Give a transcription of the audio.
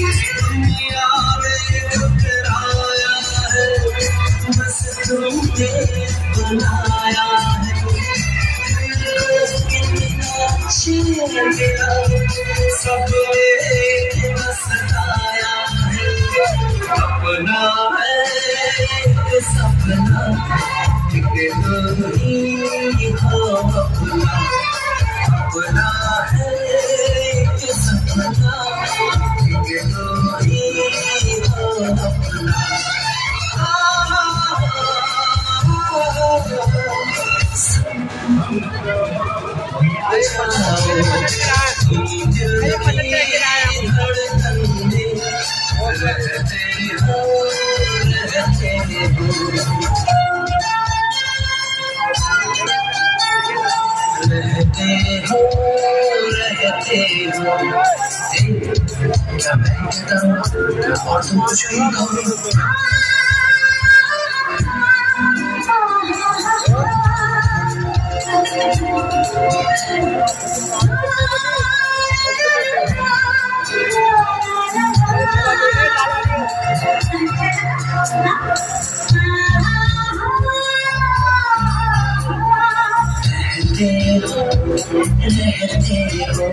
दुनिया में उतराया है, बस तुमने बनाया है। कितना छीन गया सब एक बस आया है। अपना है एक सपना, एक ही हो अपना। अपना है एक सपना, एक ही हो अपना। क्या मैं कहता हूँ और तुम कुछ नहीं कहोगे। रहते हो